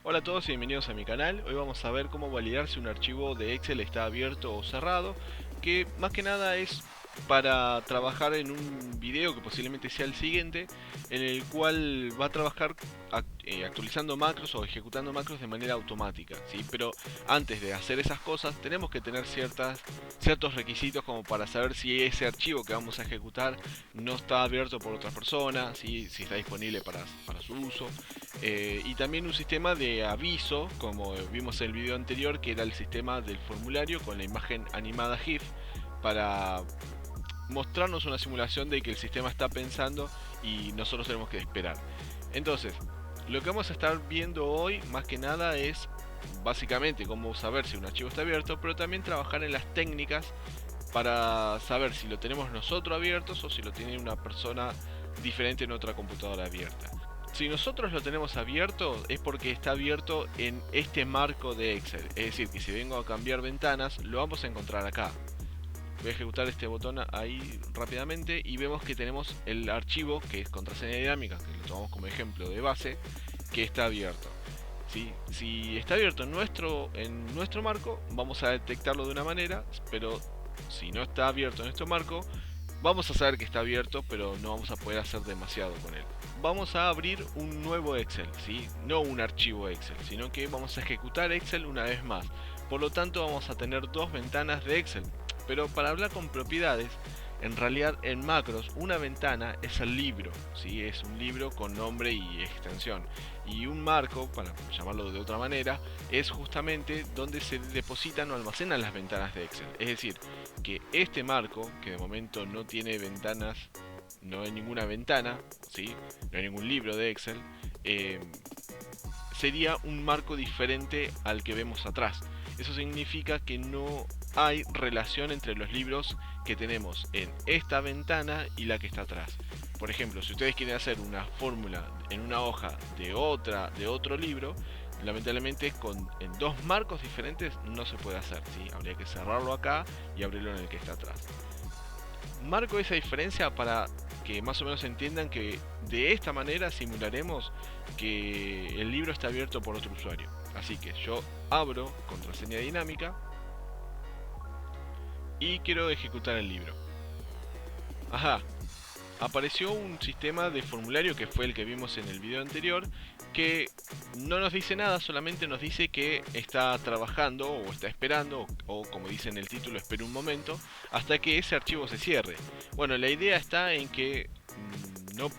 Hola a todos y bienvenidos a mi canal. Hoy vamos a ver cómo validar si un archivo de Excel está abierto o cerrado, que más que nada es para trabajar en un video que posiblemente sea el siguiente, en el cual va a trabajar actualizando macros o ejecutando macros de manera automática, ¿sí? Pero antes de hacer esas cosas tenemos que tener ciertos requisitos como para saber si ese archivo que vamos a ejecutar no está abierto por otra persona, ¿sí? Si está disponible para su uso. Y también un sistema de aviso, como vimos en el video anterior, que era el sistema del formulario con la imagen animada GIF, para mostrarnos una simulación de que el sistema está pensando y nosotros tenemos que esperar. Entonces, lo que vamos a estar viendo hoy más que nada es básicamente cómo saber si un archivo está abierto, pero también trabajar en las técnicas para saber si lo tenemos nosotros abiertos o si lo tiene una persona diferente en otra computadora abierta. Si nosotros lo tenemos abierto es porque está abierto en este marco de Excel, es decir, que si vengo a cambiar ventanas lo vamos a encontrar acá. Voy a ejecutar este botón ahí rápidamente y vemos que tenemos el archivo que es contraseña dinámica, que lo tomamos como ejemplo de base, que está abierto. Si está abierto en nuestro marco, vamos a detectarlo de una manera, pero si no está abierto en nuestro marco, vamos a saber que está abierto, pero no vamos a poder hacer demasiado con él. Vamos a abrir un nuevo Excel, ¿sí? No un archivo Excel, sino que vamos a ejecutar Excel una vez más. Por lo tanto, vamos a tener dos ventanas de Excel. Pero para hablar con propiedades, en realidad en macros una ventana es el libro, ¿sí? Es un libro con nombre y extensión. Y un marco, para llamarlo de otra manera, es justamente donde se depositan o almacenan las ventanas de Excel. Es decir, que este marco, que de momento no tiene ventanas, no hay ninguna ventana, ¿sí? No hay ningún libro de Excel, sería un marco diferente al que vemos atrás. Eso significa que no hay relación entre los libros que tenemos en esta ventana y la que está atrás. Por ejemplo, si ustedes quieren hacer una fórmula en una hoja de otro libro, lamentablemente en dos marcos diferentes no se puede hacer, ¿sí? Habría que cerrarlo acá y abrirlo en el que está atrás. Marco esa diferencia para que más o menos entiendan que de esta manera simularemos que el libro está abierto por otro usuario. Así que yo abro contraseña dinámica y quiero ejecutar el libro. Ajá, apareció un sistema de formulario que fue el que vimos en el video anterior, que no nos dice nada, solamente nos dice que está trabajando o está esperando, o como dice en el título, espera un momento, hasta que ese archivo se cierre. Bueno, la idea está en que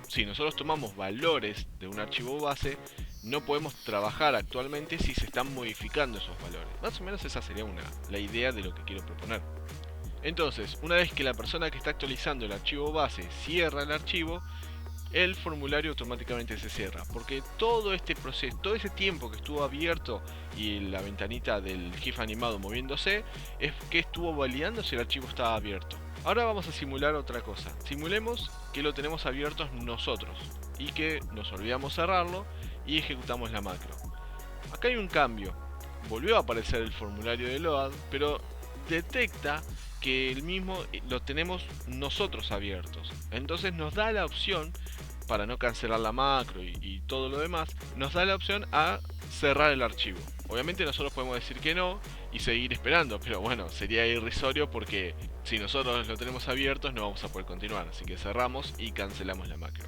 si nosotros tomamos valores de un archivo base, no podemos trabajar actualmente si se están modificando esos valores. Más o menos esa sería la idea de lo que quiero proponer. Entonces, una vez que la persona que está actualizando el archivo base cierra el archivo, el formulario automáticamente se cierra, porque todo este proceso, todo ese tiempo que estuvo abierto y la ventanita del GIF animado moviéndose, es que estuvo validando si el archivo estaba abierto. Ahora vamos a simular otra cosa. Simulemos que lo tenemos abierto nosotros y que nos olvidamos cerrarlo y ejecutamos la macro. Acá hay un cambio. Volvió a aparecer el formulario de load, pero detecta que el mismo lo tenemos nosotros abiertos. Entonces nos da la opción, para no cancelar la macro y todo lo demás, nos da la opción a cerrar el archivo. Obviamente nosotros podemos decir que no y seguir esperando, pero bueno, sería irrisorio porque si nosotros lo tenemos abiertos no vamos a poder continuar. Así que cerramos y cancelamos la macro.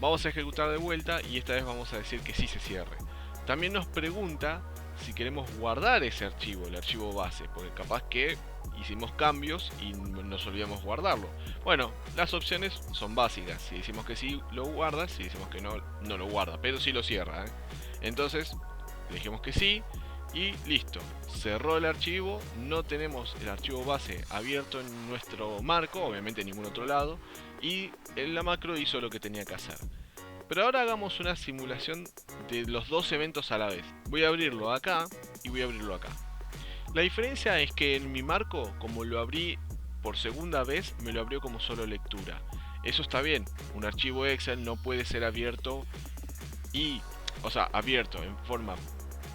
Vamos a ejecutar de vuelta y esta vez vamos a decir que sí se cierre. También nos pregunta si queremos guardar ese archivo, el archivo base, porque capaz que hicimos cambios y nos olvidamos guardarlo. Bueno, las opciones son básicas. Si decimos que sí, lo guarda. Si decimos que no, no lo guarda, pero sí lo cierra, ¿eh? Entonces, le dijimos que sí y listo. Cerró el archivo, no tenemos el archivo base abierto en nuestro marco, obviamente en ningún otro lado, y la macro hizo lo que tenía que hacer. Pero ahora hagamos una simulación de los dos eventos a la vez. Voy a abrirlo acá y voy a abrirlo acá. La diferencia es que en mi marco, como lo abrí por segunda vez, me lo abrió como solo lectura. Eso está bien, un archivo Excel no puede ser abierto abierto en forma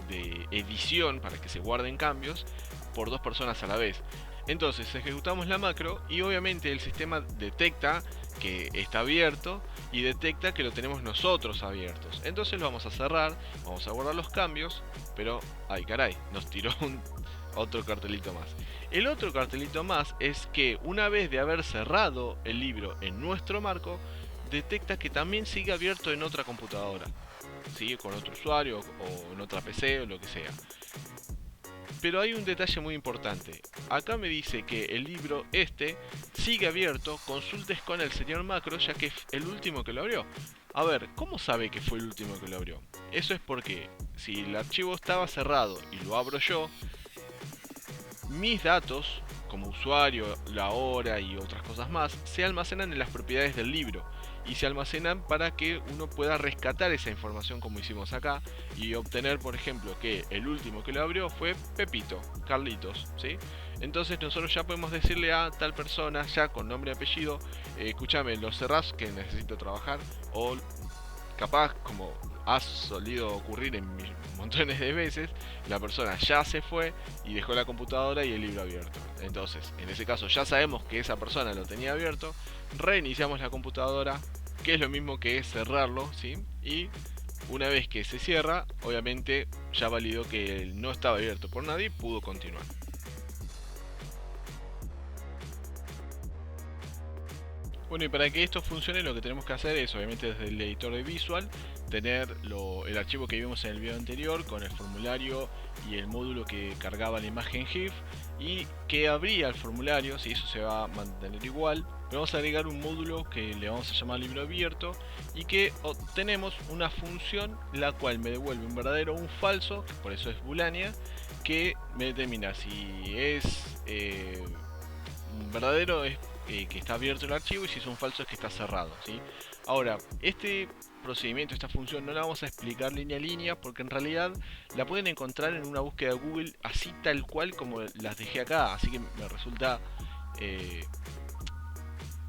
de edición para que se guarden cambios por dos personas a la vez. Entonces ejecutamos la macro y obviamente el sistema detecta que está abierto y detecta que lo tenemos nosotros abiertos. Entonces lo vamos a cerrar, vamos a guardar los cambios, pero ay caray, nos tiró otro cartelito más. El otro cartelito más es que una vez de haber cerrado el libro en nuestro marco, detecta que también sigue abierto en otra computadora, ¿sí? Con otro usuario o en otra PC o lo que sea. Pero hay un detalle muy importante. Acá me dice que el libro sigue abierto, consultes con el señor Macro ya que es el último que lo abrió. A ver, ¿cómo sabe que fue el último que lo abrió? Eso es porque si el archivo estaba cerrado y lo abro yo, mis datos, como usuario, la hora y otras cosas más, se almacenan en las propiedades del libro y se almacenan para que uno pueda rescatar esa información como hicimos acá y obtener, por ejemplo, que el último que lo abrió fue Pepito, Carlitos, ¿sí? Entonces nosotros ya podemos decirle a tal persona, ya con nombre y apellido, escúchame, lo cerrás que necesito trabajar, o capaz, como ha solido ocurrir en montones de veces, la persona ya se fue y dejó la computadora y el libro abierto. Entonces, en ese caso ya sabemos que esa persona lo tenía abierto, reiniciamos la computadora, que es lo mismo que cerrarlo, ¿sí? Y una vez que se cierra, obviamente ya validó que no estaba abierto por nadie y pudo continuar. Bueno, y para que esto funcione lo que tenemos que hacer es, obviamente desde el editor de Visual, tener el archivo que vimos en el video anterior con el formulario y el módulo que cargaba la imagen GIF y que abría el formulario, si eso se va a mantener igual. Pero vamos a agregar un módulo que le vamos a llamar libro abierto y que obtenemos una función la cual me devuelve un verdadero o un falso, por eso es booleana, que me determina si es un verdadero es que está abierto el archivo y si es un falso es que está cerrado, ¿sí? Ahora, este procedimiento, esta función no la vamos a explicar línea a línea porque en realidad la pueden encontrar en una búsqueda de Google así tal cual como las dejé acá, así que me resulta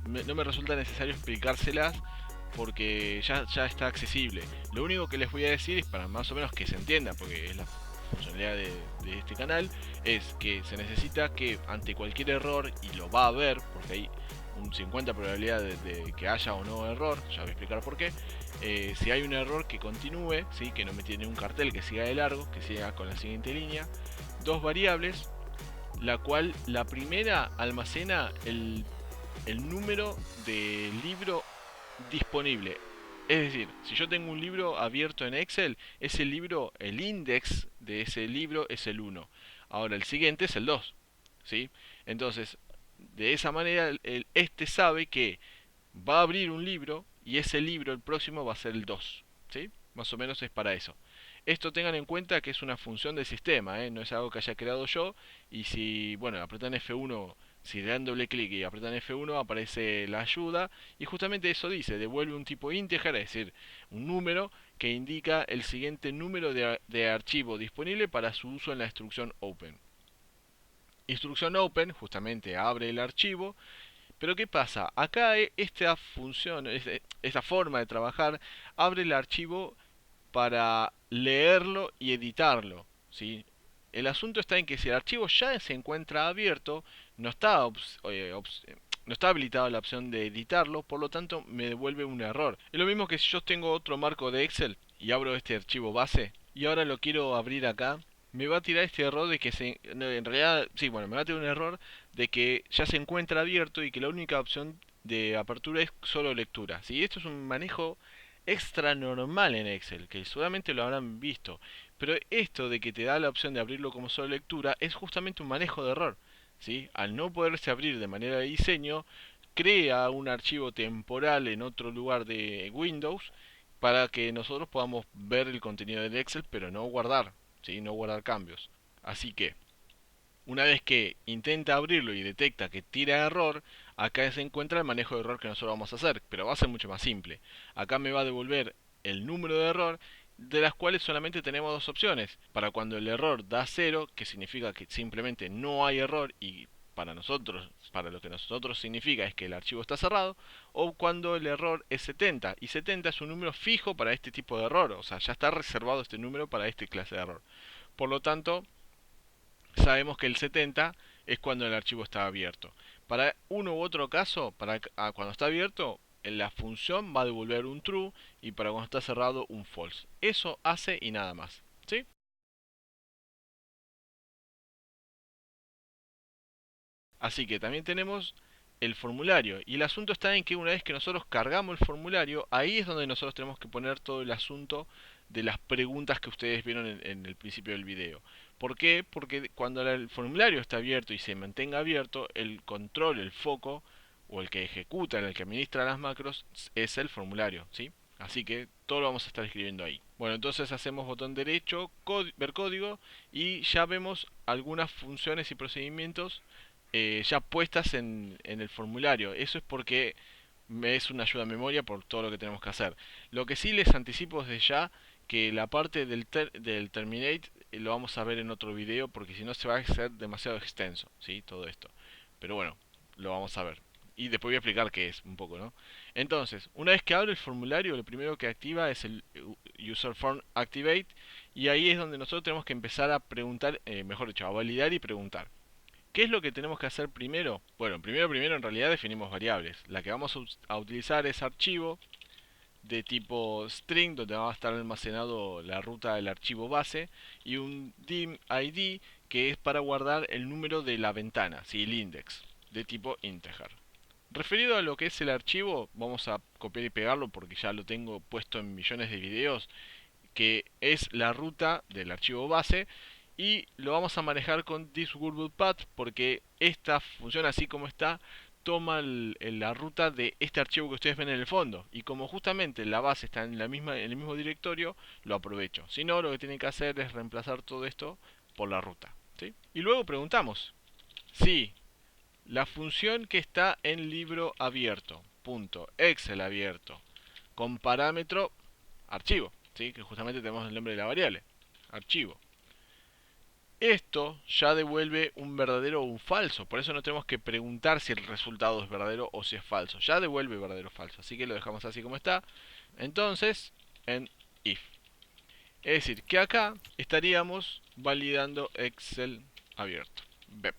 no me resulta necesario explicárselas porque ya está accesible. Lo único que les voy a decir es para más o menos que se entienda, porque es la funcionalidad de este canal, es que se necesita que ante cualquier error, y lo va a haber, porque hay un 50 probabilidad de que haya o no error, ya voy a explicar por qué. Si hay un error que continúe, ¿sí? Que no me tiene un cartel que siga de largo, que siga con la siguiente línea, dos variables, la cual la primera almacena el número de libro disponible. Es decir, si yo tengo un libro abierto en Excel, ese libro, el index de ese libro es el 1. Ahora el siguiente es el 2. ¿Sí? Entonces, de esa manera, este sabe que va a abrir un libro y ese libro, el próximo, va a ser el 2. ¿Sí? Más o menos es para eso. Esto tengan en cuenta que es una función del sistema, ¿eh? No es algo que haya creado yo. Y si, bueno, apretan F1, si le dan doble clic y apretan F1 aparece la ayuda. Y justamente eso dice, devuelve un tipo ínteger, es decir, un número que indica el siguiente número de archivo disponible para su uso en la instrucción open. Instrucción open justamente abre el archivo. Pero ¿qué pasa? Acá esta función, esta forma de trabajar, abre el archivo para leerlo y editarlo, ¿sí? El asunto está en que si el archivo ya se encuentra abierto, no está, no está habilitada la opción de editarlo, por lo tanto me devuelve un error. Es lo mismo que si yo tengo otro marco de Excel y abro este archivo base y ahora lo quiero abrir acá, me va a tirar este error de que en realidad, sí, bueno, me va a tirar un error de que ya se encuentra abierto y que la única opción de apertura es solo lectura. ¿Sí? Esto es un manejo extra normal en Excel, que seguramente lo habrán visto. Pero esto de que te da la opción de abrirlo como solo lectura es justamente un manejo de error. ¿Sí? Al no poderse abrir de manera de diseño, crea un archivo temporal en otro lugar de Windows para que nosotros podamos ver el contenido del Excel, pero no guardar, ¿sí? No guardar cambios. Así que una vez que intenta abrirlo y detecta que tira error, acá se encuentra el manejo de error que nosotros vamos a hacer, pero va a ser mucho más simple. Acá me va a devolver el número de error, de las cuales solamente tenemos dos opciones. Para cuando el error da 0, que significa que simplemente no hay error y para nosotros, para lo que nosotros significa es que el archivo está cerrado, o cuando el error es 70, y 70 es un número fijo para este tipo de error, o sea, ya está reservado este número para este clase de error. Por lo tanto, sabemos que el 70 es cuando el archivo está abierto. Para uno u otro caso, cuando está abierto, la función va a devolver un true y para cuando está cerrado un false. Eso hace y nada más. ¿Sí? Así que también tenemos el formulario. Y el asunto está en que una vez que nosotros cargamos el formulario, ahí es donde nosotros tenemos que poner todo el asunto de las preguntas que ustedes vieron en el principio del video. ¿Por qué? Porque cuando el formulario está abierto y se mantenga abierto, el control, el foco, o el que ejecuta, el que administra las macros, es el formulario, ¿sí? Así que todo lo vamos a estar escribiendo ahí. Bueno, entonces hacemos botón derecho, ver código, y ya vemos algunas funciones y procedimientos ya puestas en el formulario. Eso es porque me es una ayuda a memoria por todo lo que tenemos que hacer. Lo que sí les anticipo desde ya que la parte del terminate lo vamos a ver en otro video porque si no se va a hacer demasiado extenso, ¿sí? Todo esto. Pero bueno, lo vamos a ver. Y después voy a explicar qué es un poco, ¿no? Entonces, una vez que abre el formulario, lo primero que activa es el user form activate y ahí es donde nosotros tenemos que empezar a preguntar, mejor dicho, a validar y preguntar. ¿Qué es lo que tenemos que hacer primero? Bueno, primero en realidad definimos variables. La que vamos a utilizar es archivo de tipo string, donde va a estar almacenado la ruta del archivo base, y un dim id que es para guardar el número de la ventana, ¿sí? El index, de tipo integer. Referido a lo que es el archivo, vamos a copiar y pegarlo porque ya lo tengo puesto en millones de videos, que es la ruta del archivo base y lo vamos a manejar con this_path porque esta función así como está toma la ruta de este archivo que ustedes ven en el fondo y como justamente la base está en el mismo directorio lo aprovecho. Si no, lo que tienen que hacer es reemplazar todo esto por la ruta, ¿sí? Y luego preguntamos si la función que está en libro abierto punto excel abierto con parámetro archivo, ¿sí? Que justamente tenemos el nombre de la variable, archivo. Esto ya devuelve un verdadero o un falso, por eso no tenemos que preguntar si el resultado es verdadero o si es falso, ya devuelve verdadero o falso, así que lo dejamos así como está. Entonces, en if. Es decir, que acá estaríamos validando Excel abierto, BEP.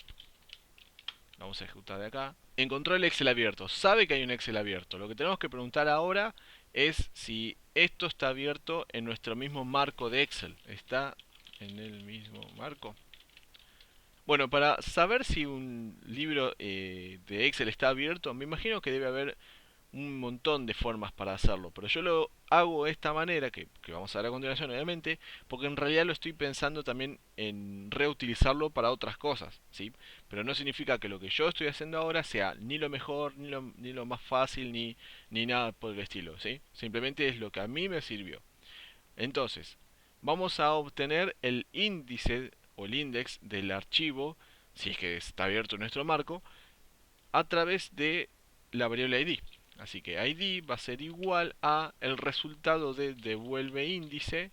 Vamos a ejecutar de acá. Encontró el Excel abierto, sabe que hay un Excel abierto. Lo que tenemos que preguntar ahora es si esto está abierto en nuestro mismo marco de Excel. ¿Está en el mismo marco? Bueno, para saber si un libro de Excel está abierto, me imagino que debe haber un montón de formas para hacerlo, pero yo lo hago de esta manera, que vamos a ver a continuación obviamente, porque en realidad lo estoy pensando también en reutilizarlo para otras cosas, ¿sí? Pero no significa que lo que yo estoy haciendo ahora sea ni lo mejor, ni lo más fácil, ni nada por el estilo, ¿sí? Simplemente es lo que a mí me sirvió. Entonces, vamos a obtener el índice o el index del archivo, si es que está abierto nuestro marco, a través de la variable id. Así que id va a ser igual a el resultado de devuelve índice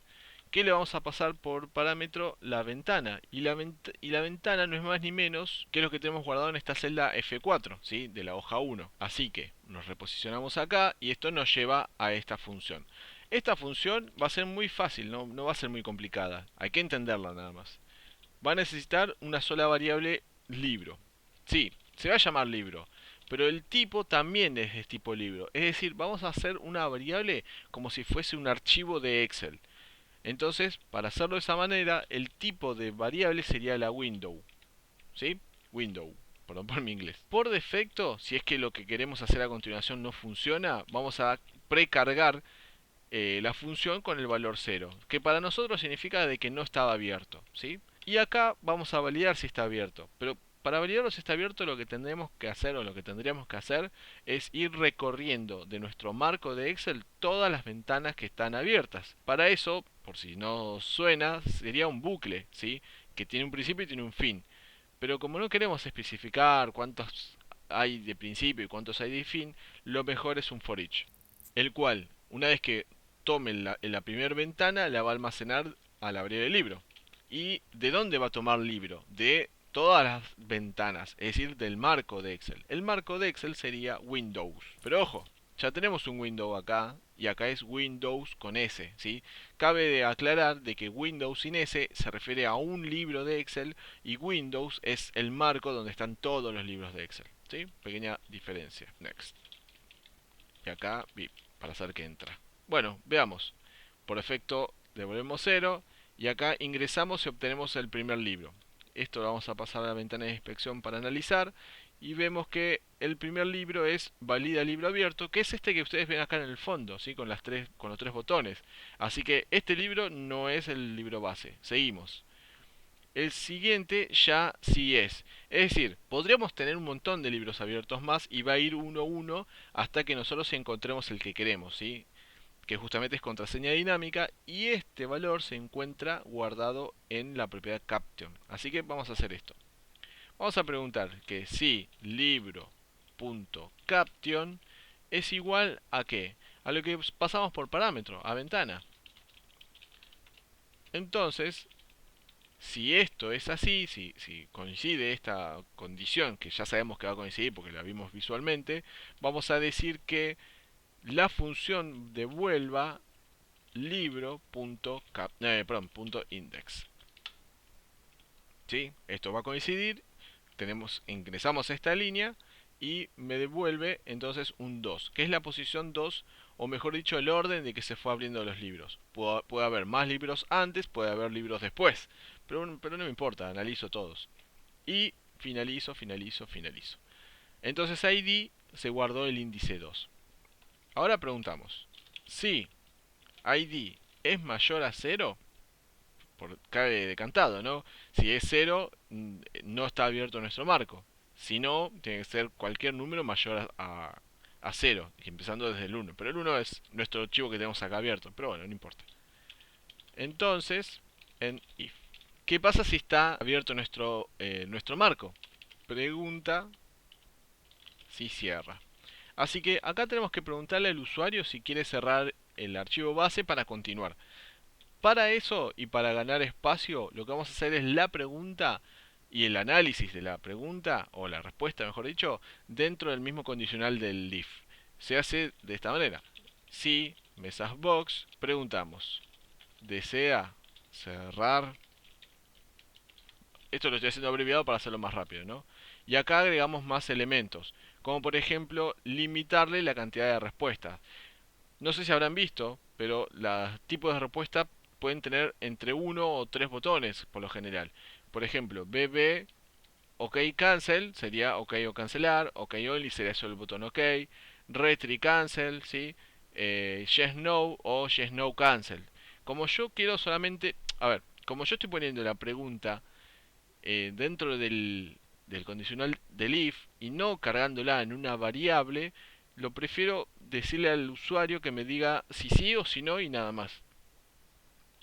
que le vamos a pasar por parámetro la ventana. Y la ventana no es más ni menos que lo que tenemos guardado en esta celda F4, ¿sí? De la hoja 1. Así que nos reposicionamos acá y esto nos lleva a esta función. Esta función va a ser muy fácil, no va a ser muy complicada. Hay que entenderla nada más. Va a necesitar una sola variable libro. Sí, se va a llamar libro, pero el tipo también es de tipo libro. Es decir, vamos a hacer una variable como si fuese un archivo de Excel. Entonces, para hacerlo de esa manera, el tipo de variable sería la window. ¿Sí? Window. Perdón por mi inglés. Por defecto, si es que lo que queremos hacer a continuación no funciona, vamos a precargar la función con el valor 0, que para nosotros significa de que no estaba abierto, ¿sí? Y acá vamos a validar si está abierto, pero para validar si está abierto lo que tendremos que hacer o lo que tendríamos que hacer es ir recorriendo de nuestro marco de Excel todas las ventanas que están abiertas. Para eso, por si no suena, sería un bucle, ¿sí? Que tiene un principio y tiene un fin. Pero como no queremos especificar cuántos hay de principio y cuántos hay de fin, lo mejor es un for each, el cual, una vez que tome la primera ventana, la va a almacenar a la variable libro. ¿Y de dónde va a tomar libro? De todas las ventanas, es decir, del marco de Excel. El marco de Excel sería Windows. Pero ojo, ya tenemos un window acá y acá es Windows con S, ¿sí? Cabe de aclarar de que Windows sin S se refiere a un libro de Excel y Windows es el marco donde están todos los libros de Excel, ¿sí? Pequeña diferencia. Next. Y acá, VIP, para hacer que entra. Bueno, veamos. Por defecto devolvemos 0 y acá ingresamos y obtenemos el primer libro. Esto lo vamos a pasar a la ventana de inspección para analizar y vemos que el primer libro es valida libro abierto, que es este que ustedes ven acá en el fondo, ¿sí? Con los tres botones. Así que este libro no es el libro base. Seguimos. El siguiente ya sí es. Es decir, podríamos tener un montón de libros abiertos más y va a ir uno a uno hasta que nosotros encontremos el que queremos, ¿sí? Que justamente es contraseña dinámica y este valor se encuentra guardado en la propiedad caption. Así que vamos a hacer esto. Vamos a preguntar que si libro.caption es igual a qué? A lo que pasamos por parámetro, a ventana. Entonces, si esto es así, si coincide esta condición, que ya sabemos que va a coincidir porque la vimos visualmente, vamos a decir que la función devuelva libro.index. ¿Sí? Esto va a coincidir, ingresamos a esta línea y me devuelve entonces un 2, que es la posición 2, o mejor dicho, el orden de que se fue abriendo los libros. Puede haber más libros antes, puede haber libros después, pero no me importa, analizo todos. Y finalizo. Entonces ID se guardó el índice 2. Ahora preguntamos, si ID es mayor a 0, cabe decantado, ¿no? Si es 0, no está abierto nuestro marco. Si no, tiene que ser cualquier número mayor a 0, empezando desde el 1. Pero el 1 es nuestro archivo que tenemos acá abierto, pero bueno, no importa. Entonces, en if. ¿Qué pasa si está abierto nuestro marco? Pregunta si cierra. Así que acá tenemos que preguntarle al usuario si quiere cerrar el archivo base para continuar. Para eso y para ganar espacio, lo que vamos a hacer es la pregunta y el análisis de la pregunta, o la respuesta mejor dicho, dentro del mismo condicional del if. Se hace de esta manera. Si mesas box, preguntamos, ¿desea cerrar? Esto lo estoy haciendo abreviado para hacerlo más rápido, ¿no? Y acá agregamos más elementos, como por ejemplo limitarle la cantidad de respuestas. No sé si habrán visto, pero los tipos de respuesta pueden tener entre uno o tres botones por lo general. Por ejemplo, BB, OK cancel sería OK o cancelar, OK only sería solo el botón OK, retry cancel, ¿sí? Yes no o yes no cancel. Como yo quiero solamente, a ver, como yo estoy poniendo la pregunta dentro del condicional del if y no cargándola en una variable, lo prefiero decirle al usuario que me diga si sí o si no y nada más.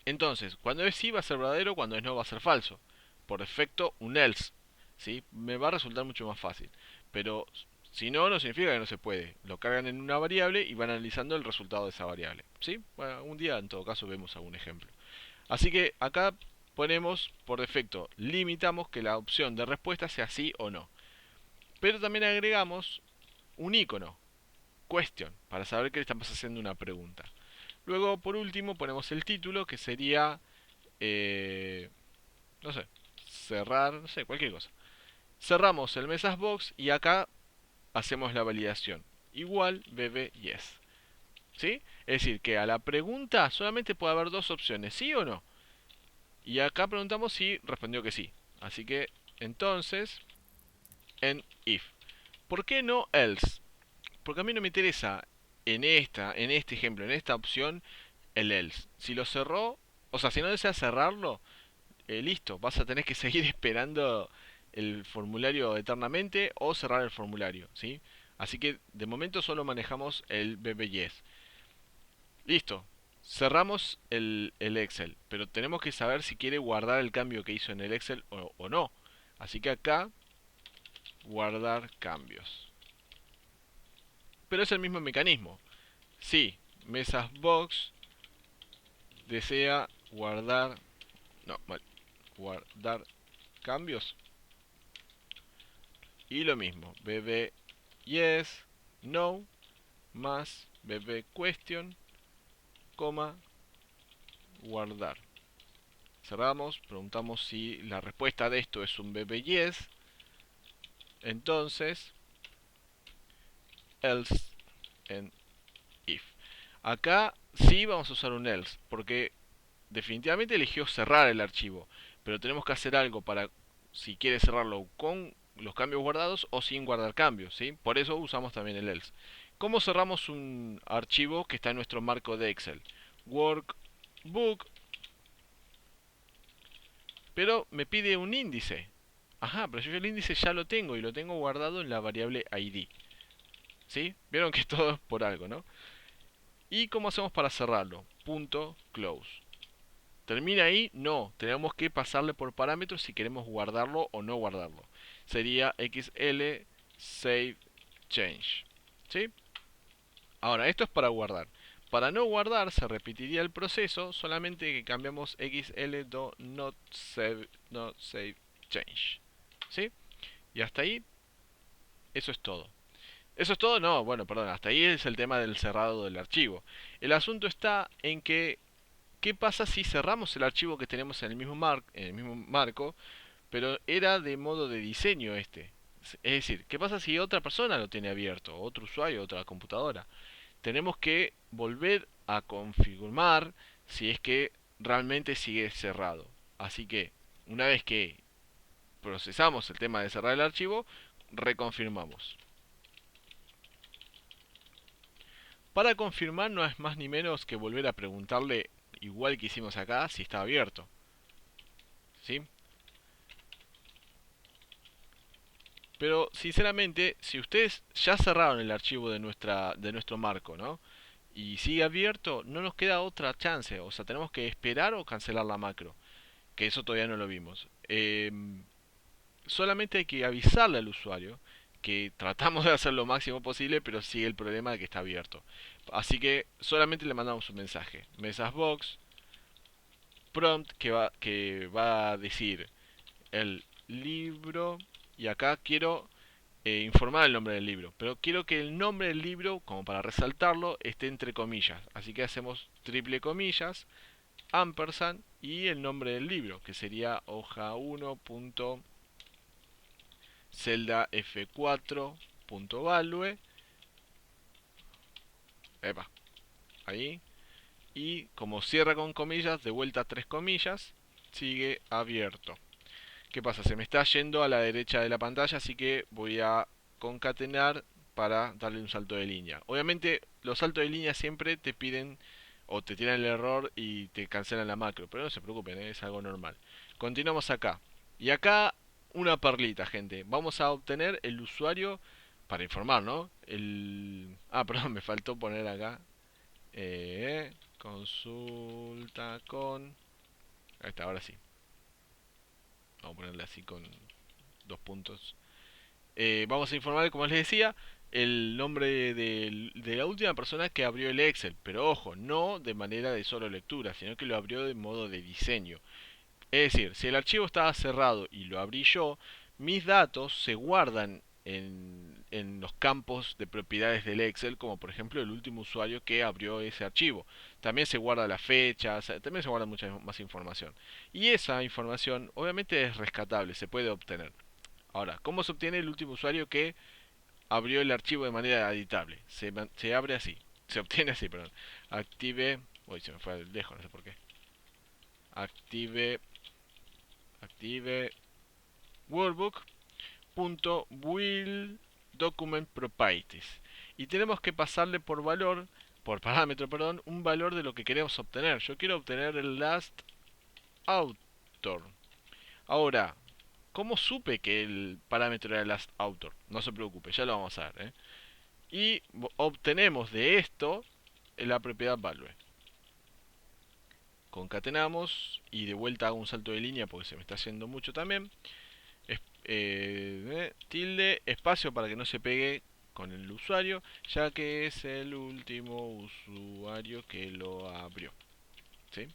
Entonces, cuando es sí va a ser verdadero, cuando es no va a ser falso. Por defecto, un else. ¿Sí? Me va a resultar mucho más fácil. Pero si no, no significa que no se puede. Lo cargan en una variable y van analizando el resultado de esa variable. ¿Sí? Bueno, un día en todo caso vemos algún ejemplo. Así que acá ponemos por defecto, limitamos que la opción de respuesta sea sí o no. Pero también agregamos un icono, question, para saber que le estamos haciendo una pregunta. Luego, por último, ponemos el título, que sería, no sé, cerrar, no sé, cualquier cosa. Cerramos el message box y acá hacemos la validación. Igual bb yes. ¿Sí? Es decir, que a la pregunta solamente puede haber dos opciones, sí o no. Y acá preguntamos si respondió que sí. Así que, entonces, en if. ¿Por qué no else? Porque a mí no me interesa en este ejemplo, en esta opción, el else. Si lo cerró, o sea, si no desea cerrarlo, listo, vas a tener que seguir esperando el formulario eternamente o cerrar el formulario, ¿sí? Así que de momento solo manejamos el BBYes. Listo, cerramos el Excel, pero tenemos que saber si quiere guardar el cambio que hizo en el Excel o no. Así que acá, guardar cambios. Pero es el mismo mecanismo. Si mesas box desea guardar, no, mal, guardar cambios. Y lo mismo, bb yes, no, más bb question, coma, guardar. Cerramos, preguntamos si la respuesta de esto es un bb yes. Entonces, else and if. Acá sí vamos a usar un else, porque definitivamente eligió cerrar el archivo, pero tenemos que hacer algo para, si quiere cerrarlo con los cambios guardados o sin guardar cambios, ¿sí? Por eso usamos también el else. ¿Cómo cerramos un archivo que está en nuestro marco de Excel? Workbook, pero me pide un índice. Ajá, pero yo el índice ya lo tengo y lo tengo guardado en la variable ID. ¿Sí? Vieron que todo es por algo, ¿no? ¿Y cómo hacemos para cerrarlo? Punto close. ¿Termina ahí? No, tenemos que pasarle por parámetros si queremos guardarlo o no guardarlo. Sería xl save change. ¿Sí? Ahora, esto es para guardar. Para no guardar se repetiría el proceso, solamente que cambiamos xl do not save change. ¿Sí? Y hasta ahí, eso es todo. ¿Eso es todo? No, bueno, perdón, hasta ahí es el tema del cerrado del archivo. El asunto está en que ¿qué pasa si cerramos el archivo que tenemos en el mismo marco, pero era de modo de diseño este? Es decir, ¿qué pasa si otra persona lo tiene abierto, otro usuario, otra computadora? Tenemos que volver a confirmar si es que realmente sigue cerrado. Así que, una vez que procesamos el tema de cerrar el archivo, reconfirmamos. Para confirmar no es más ni menos que volver a preguntarle, igual que hicimos acá, si está abierto. ¿Sí? Pero sinceramente, si ustedes ya cerraron el archivo de nuestro marco, ¿no? Y sigue abierto, no nos queda otra chance. O sea, tenemos que esperar o cancelar la macro. Que eso todavía no lo vimos. Solamente hay que avisarle al usuario que tratamos de hacer lo máximo posible, pero sigue el problema de que está abierto. Así que solamente le mandamos un mensaje. Messagebox prompt que va a decir el libro. Y acá quiero informar el nombre del libro. Pero quiero que el nombre del libro, como para resaltarlo, esté entre comillas. Así que hacemos triple comillas, ampersand y el nombre del libro, que sería hoja 1. Celda F4.value. Epa, ahí. Y como cierra con comillas, de vuelta tres comillas, sigue abierto. ¿Qué pasa? Se me está yendo a la derecha de la pantalla, así que voy a concatenar para darle un salto de línea. Obviamente los saltos de línea siempre te piden o te tiran el error y te cancelan la macro, pero no se preocupen, es algo normal. Continuamos acá. Y acá una perlita, gente. Vamos a obtener el usuario para informar, ¿no? perdón, me faltó poner acá. Consulta con... Ahí está, ahora sí. Vamos a ponerle así con dos puntos. Vamos a informar, como les decía, el nombre de la última persona que abrió el Excel. Pero ojo, no de manera de solo lectura, sino que lo abrió de modo de diseño. Es decir, si el archivo estaba cerrado y lo abrí yo, mis datos se guardan en los campos de propiedades del Excel, como por ejemplo el último usuario que abrió ese archivo. También se guarda la fecha, también se guarda mucha más información. Y esa información obviamente es rescatable, se puede obtener. Ahora, ¿cómo se obtiene el último usuario que abrió el archivo de manera editable? Se abre así, se obtiene así, perdón. Active, uy, se me fue lejos, no sé por qué. Active workbook.will document properties y tenemos que pasarle por parámetro, perdón, un valor de lo que queremos obtener. Yo quiero obtener el last author. Ahora, ¿cómo supe que el parámetro era last author? No se preocupe, ya lo vamos a ver, ¿eh? Y obtenemos de esto la propiedad value. Concatenamos y de vuelta hago un salto de línea porque se me está haciendo mucho también. Tilde, espacio para que no se pegue con el usuario, ya que es el último usuario que lo abrió. ¿Sí?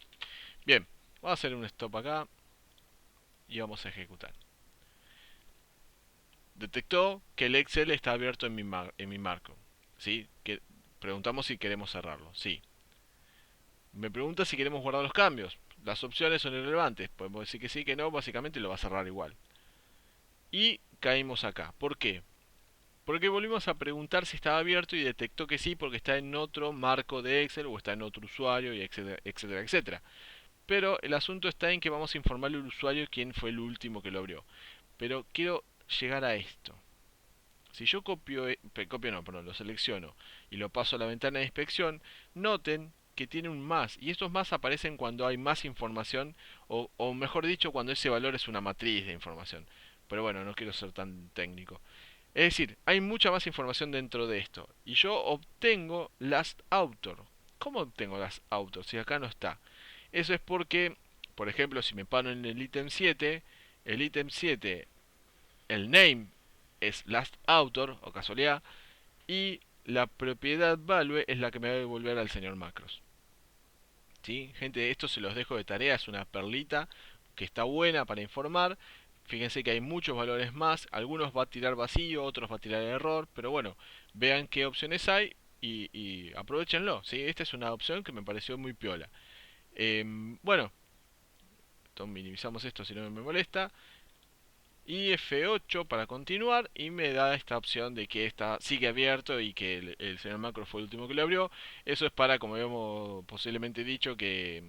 Bien, vamos a hacer un stop acá y vamos a ejecutar. Detectó que el Excel está abierto en mi marco. ¿Sí? Preguntamos si queremos cerrarlo. Sí. Me pregunta si queremos guardar los cambios. Las opciones son irrelevantes. Podemos decir que sí, que no. Básicamente lo va a cerrar igual. Y caímos acá. ¿Por qué? Porque volvimos a preguntar si estaba abierto y detectó que sí porque está en otro marco de Excel o está en otro usuario y etcétera, etcétera, etcétera. Pero el asunto está en que vamos a informarle al usuario quién fue el último que lo abrió. Pero quiero llegar a esto. Si yo copio no, perdón, lo selecciono y lo paso a la ventana de inspección, noten que tiene un más. Y estos más aparecen cuando hay más información, o mejor dicho, cuando ese valor es una matriz de información. Pero bueno, no quiero ser tan técnico. Es decir, hay mucha más información dentro de esto. Y yo obtengo last author. ¿Cómo obtengo last author si acá no está? Eso es porque, por ejemplo, si me paro en el ítem 7, el name es last author, o casualidad, y la propiedad value es la que me va a devolver al señor Macros. ¿Sí? Gente, esto se los dejo de tarea, es una perlita que está buena para informar. Fíjense que hay muchos valores más, algunos va a tirar vacío, otros va a tirar error, pero bueno, vean qué opciones hay y aprovechenlo. ¿Sí? Esta es una opción que me pareció muy piola. Bueno, entonces minimizamos esto si no me molesta. Y F8 para continuar y me da esta opción de que sigue abierto y que el señor Macro fue el último que lo abrió. Eso es para, como habíamos posiblemente dicho, que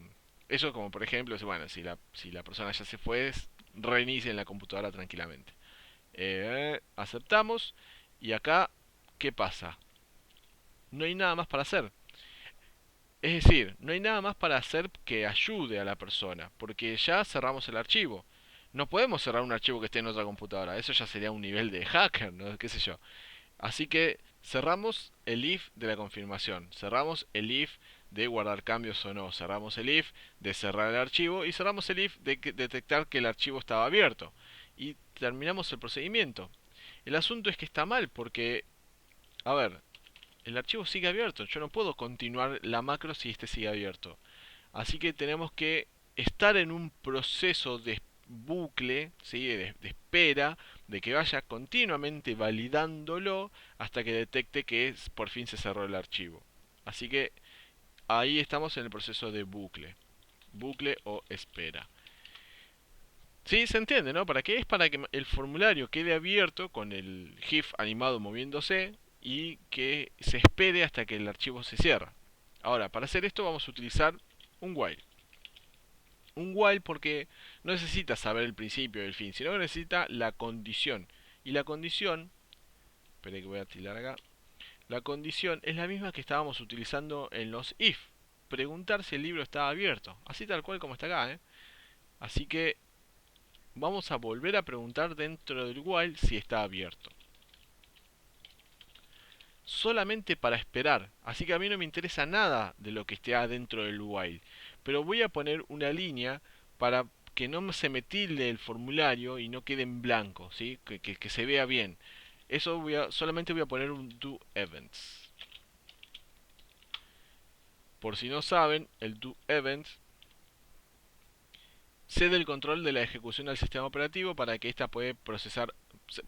eso como por ejemplo, bueno, si la persona ya se fue, reinicien la computadora tranquilamente. Aceptamos y acá, ¿qué pasa? No hay nada más para hacer. Es decir, no hay nada más para hacer que ayude a la persona, porque ya cerramos el archivo. No podemos cerrar un archivo que esté en otra computadora, eso ya sería un nivel de hacker, ¿no? ¿Qué sé yo? Así que cerramos el if de la confirmación, cerramos el if de guardar cambios o no, cerramos el if de cerrar el archivo y cerramos el if de detectar que el archivo estaba abierto. Y terminamos el procedimiento. El asunto es que está mal porque, a ver, el archivo sigue abierto. Yo no puedo continuar la macro si este sigue abierto. Así que tenemos que estar en un proceso de bucle, ¿sí? De espera, de que vaya continuamente validándolo hasta que detecte que por fin se cerró el archivo. Así que ahí estamos en el proceso de bucle. Bucle o espera. Sí, se entiende, ¿no? ¿Para qué? Es para que el formulario quede abierto con el GIF animado moviéndose y que se espere hasta que el archivo se cierra. Ahora, para hacer esto vamos a utilizar un while. Un while porque no necesita saber el principio y el fin, sino que necesita la condición. Y la condición, espere que voy a tirar acá, la condición es la misma que estábamos utilizando en los if. Preguntar si el libro estaba abierto, así tal cual como está acá, ¿eh? Así que vamos a volver a preguntar dentro del while si está abierto. Solamente para esperar, así que a mí no me interesa nada de lo que esté adentro del while. Pero voy a poner una línea para que no se me tilde el formulario y no quede en blanco, ¿sí? Que se vea bien. Eso solamente voy a poner un do events. Por si no saben, el do events cede el control de la ejecución al sistema operativo para que ésta pueda procesar,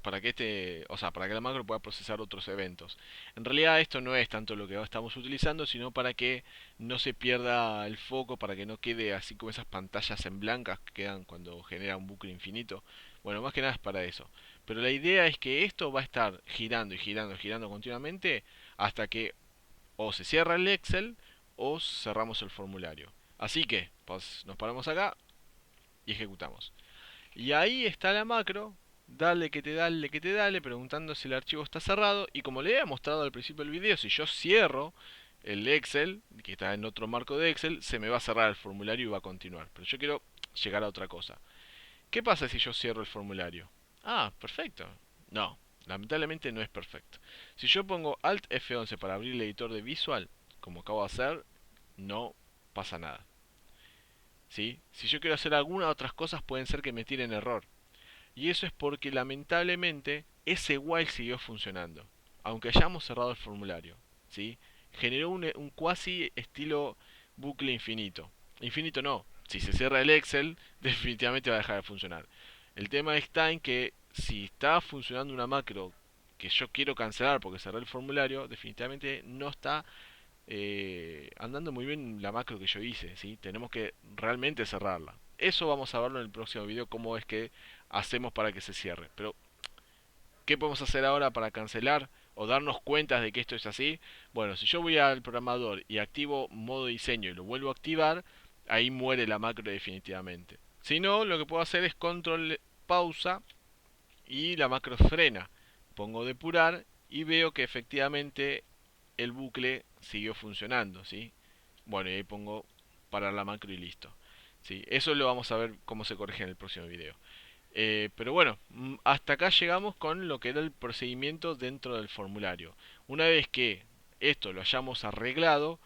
para que para que la macro pueda procesar otros eventos. En realidad esto no es tanto lo que estamos utilizando, sino para que no se pierda el foco, para que no quede así como esas pantallas en blancas que quedan cuando genera un bucle infinito. Bueno, más que nada es para eso. Pero la idea es que esto va a estar girando y girando y girando continuamente hasta que o se cierra el Excel o cerramos el formulario. Así que, pues nos paramos acá y ejecutamos. Y ahí está la macro, dale que te dale que te dale, preguntando si el archivo está cerrado. Y como le había mostrado al principio del video, si yo cierro el Excel, que está en otro marco de Excel, se me va a cerrar el formulario y va a continuar. Pero yo quiero llegar a otra cosa. ¿Qué pasa si yo cierro el formulario? Ah, perfecto. No, lamentablemente no es perfecto. Si yo pongo Alt F11 para abrir el editor de Visual, como acabo de hacer, no pasa nada. ¿Sí? Si yo quiero hacer algunas otras cosas pueden ser que me tiren error. Y eso es porque lamentablemente ese while siguió funcionando, aunque hayamos cerrado el formulario. ¿Sí? Generó un cuasi estilo bucle infinito. Infinito no, si se cierra el Excel definitivamente va a dejar de funcionar. El tema está en que si está funcionando una macro que yo quiero cancelar porque cerré el formulario, definitivamente no está andando muy bien la macro que yo hice, ¿sí? Tenemos que realmente cerrarla. Eso vamos a verlo en el próximo video, cómo es que hacemos para que se cierre. Pero ¿Qué podemos hacer ahora para cancelar o darnos cuenta de que esto es así? Bueno, si yo voy al programador y activo modo diseño y lo vuelvo a activar, ahí muere la macro definitivamente. Si no, lo que puedo hacer es control pausa y la macro frena. Pongo depurar y veo que efectivamente el bucle siguió funcionando, ¿sí? Bueno, y ahí pongo parar la macro y listo. ¿Sí? Eso lo vamos a ver cómo se corrige en el próximo video. Pero bueno, hasta acá llegamos con lo que era el procedimiento dentro del formulario. Una vez que esto lo hayamos arreglado,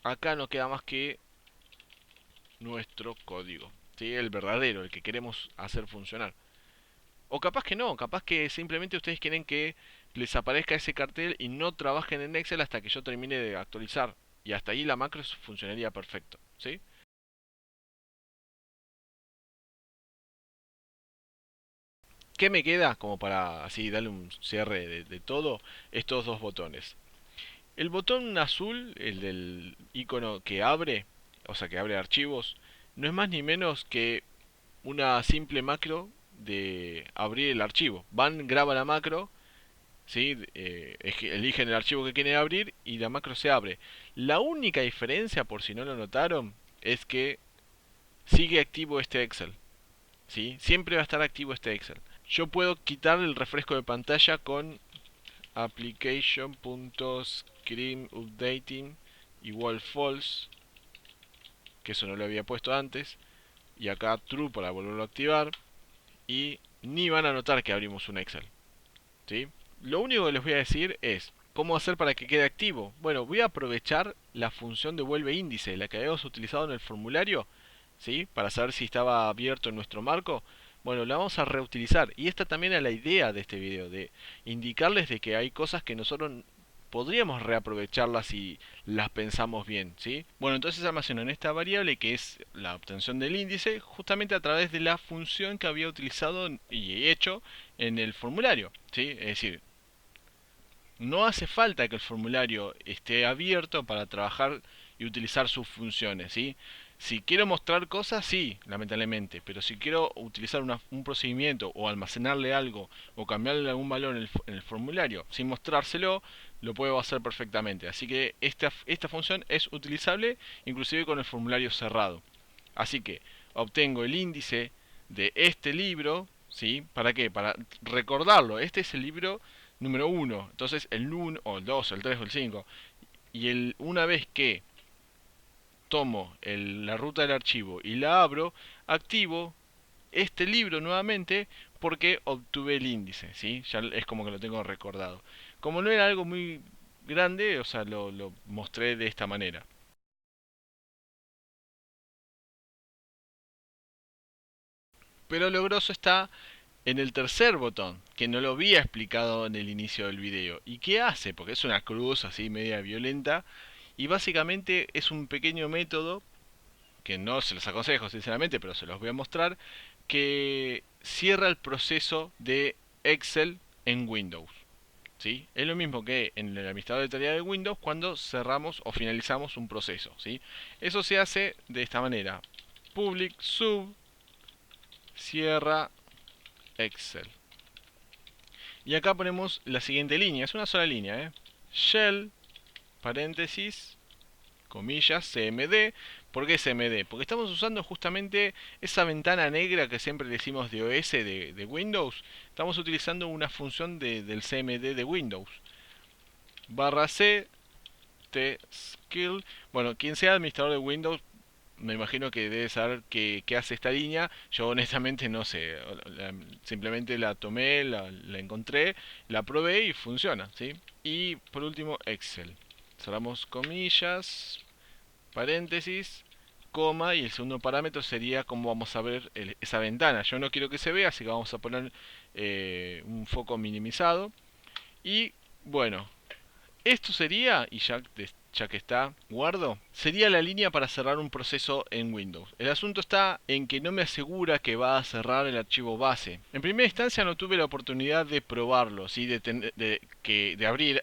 acá no queda más que nuestro código, ¿sí? El verdadero, el que queremos hacer funcionar. O capaz que no, capaz que simplemente ustedes quieren que les aparezca ese cartel y no trabajen en Excel hasta que yo termine de actualizar. Y hasta ahí la macro funcionaría perfecto, ¿sí? ¿Qué me queda? Como para así darle un cierre de todo, estos dos botones. El botón azul, el del icono que abre, o sea que abre archivos, no es más ni menos que una simple macro de abrir el archivo. Van, graba la macro, ¿sí? Eligen el archivo que quieren abrir y la macro se abre. La única diferencia, por si no lo notaron, es que sigue activo este Excel, ¿sí? Siempre va a estar activo este Excel. Yo puedo quitar el refresco de pantalla con application.screenUpdating igual false, que eso no lo había puesto antes, y acá true para volverlo a activar, y ni van a notar que abrimos un Excel, ¿sí? Lo único que les voy a decir es cómo hacer para que quede activo. Bueno, voy a aprovechar la función de vuelve índice, la que habíamos utilizado en el formulario, ¿sí? Para saber si estaba abierto en nuestro marco. Bueno, la vamos a reutilizar. Y esta también es la idea de este video, de indicarles de que hay cosas que nosotros podríamos reaprovecharlas si las pensamos bien, ¿sí? Bueno, entonces almacenan esta variable que es la obtención del índice justamente a través de la función que había utilizado y hecho en el formulario, ¿sí? Es decir, no hace falta que el formulario esté abierto para trabajar y utilizar sus funciones, ¿sí? Si quiero mostrar cosas, sí, lamentablemente, pero si quiero utilizar un procedimiento o almacenarle algo o cambiarle algún valor en el formulario sin mostrárselo, lo puedo hacer perfectamente. Así que esta función es utilizable inclusive con el formulario cerrado. Así que obtengo el índice de este libro, ¿sí? ¿Para qué? Para recordarlo. Este es el libro número 1. Entonces el 1, o el 2, el 3 o el 5. Y una vez que tomo la ruta del archivo y la abro, activo este libro nuevamente porque obtuve el índice, ¿sí? Ya es como que lo tengo recordado. Como no era algo muy grande, o sea, lo mostré de esta manera. Pero lo grosso está en el tercer botón, que no lo había explicado en el inicio del video. ¿Y qué hace? Porque es una cruz así media violenta. Y básicamente es un pequeño método, que no se los aconsejo sinceramente, pero se los voy a mostrar, que cierra el proceso de Excel en Windows. ¿Sí? Es lo mismo que en el administrador de tareas de Windows cuando cerramos o finalizamos un proceso, ¿sí? Eso se hace de esta manera. Public sub cierra Excel. Y acá ponemos la siguiente línea, es una sola línea, shell, paréntesis, comillas, cmd. ¿Por qué cmd? Porque estamos usando justamente esa ventana negra que siempre decimos de OS de Windows. Estamos utilizando una función del cmd de Windows. Barra c, t skill. Bueno, quien sea administrador de Windows me imagino que debe saber qué hace esta línea. Yo honestamente no sé. Simplemente la tomé, la encontré, la probé y funciona, ¿sí? Y por último, Excel. Cerramos comillas, paréntesis, coma, y el segundo parámetro sería cómo vamos a ver esa ventana. Yo no quiero que se vea, así que vamos a poner un foco minimizado. Y bueno, esto sería, y ya que está, guardo, sería la línea para cerrar un proceso en Windows. El asunto está en que no me asegura que va a cerrar el archivo base. En primera instancia no tuve la oportunidad de probarlo, ¿sí? de abrir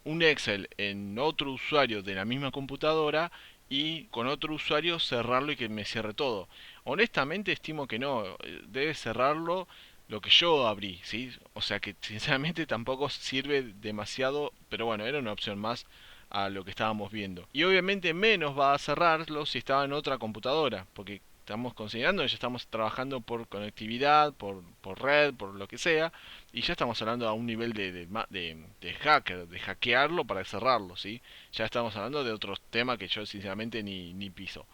un Excel en otro usuario de la misma computadora y con otro usuario cerrarlo y que me cierre todo. Honestamente estimo que no, debe cerrarlo lo que yo abrí, ¿sí? O sea que sinceramente tampoco sirve demasiado, pero bueno, era una opción más a lo que estábamos viendo. Y obviamente menos va a cerrarlo si estaba en otra computadora, porque estamos considerando que ya estamos trabajando por conectividad, por red, por lo que sea, y ya estamos hablando a un nivel de hacker, de hackearlo para cerrarlo, ¿sí? Ya estamos hablando de otros temas que yo sinceramente ni piso.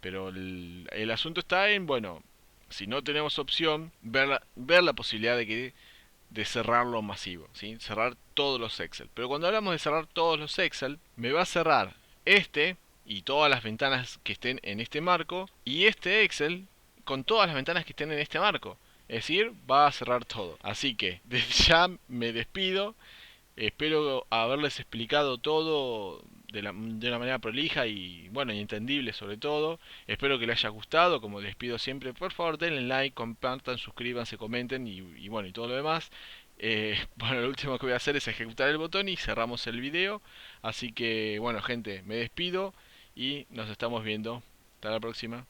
Pero el asunto está en, bueno, si no tenemos opción, ver la posibilidad de cerrarlo masivo, ¿sí? Cerrar todos los Excel. Pero cuando hablamos de cerrar todos los Excel, me va a cerrar este y todas las ventanas que estén en este marco y este Excel con todas las ventanas que estén en este marco. Es decir, va a cerrar todo. Así que desde ya me despido. Espero haberles explicado todo de una manera prolija y bueno, y entendible sobre todo. Espero que les haya gustado, como les pido siempre, por favor denle like, compartan, suscríbanse, comenten y bueno, y todo lo demás. Bueno, lo último que voy a hacer es ejecutar el botón y cerramos el video. Así que bueno, gente, me despido y nos estamos viendo. Hasta la próxima.